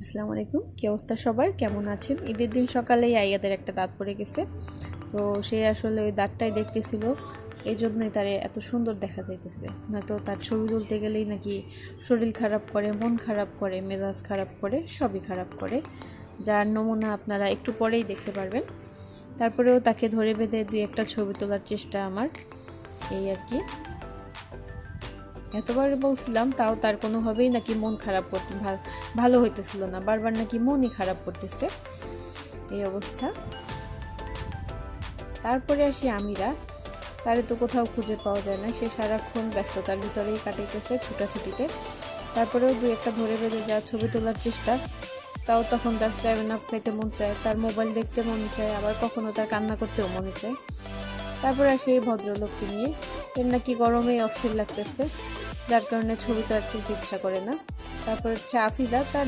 আসসালামু আলাইকুম, কি অবস্থা সবার? কেমন আছেন? ঈদের দিন সকালেই আইয়াদের একটা দাঁত পড়ে গেছে। তো সে আসলে ওই দাঁতটাই দেখতেছিল, এই জন্যই তার এত সুন্দর দেখা যাইতেছে। নয়তো তার ছবি তুলতে গেলেই নাকি শরীর খারাপ করে, মন খারাপ করে, মেজাজ খারাপ করে, সবই খারাপ করে, যার নমুনা আপনারা একটু পরেই দেখতে পারবেন। তারপরেও তাকে ধরে বেঁধে দুই একটা ছবি তোলার চেষ্টা আমার, এই আর কি। এতবার বলছিলাম, তাও তার কোনোভাবেই নাকি মন খারাপ করতে ভালো হইতেছিল না, বারবার নাকি মনই খারাপ করতেছে, এই অবস্থা। তারপরে আসি আমিরা, তারে তো কোথাও খুঁজে পাওয়া যায় না, সে সারাক্ষণ ব্যস্ততার ভিতরেই কাটাইতেছে, ছুটাছুটিতে। তারপরেও দুই একটা ধরে বেঁধে যা ছবি তোলার চেষ্টা, তাও তখন তার 7 আপ খাইতে মন চায়, তার মোবাইল দেখতে মন চায়, আবার কখনো তার কান্না করতেও মনে চায়। তারপরে আসি এই ভদ্রলোককে নিয়ে, এর নাকি গরমে অস্থির লাগতেছে, যার কারণে ছবি তো আর তুলতে ইচ্ছা করে না। তারপর হচ্ছে আফিদা, তার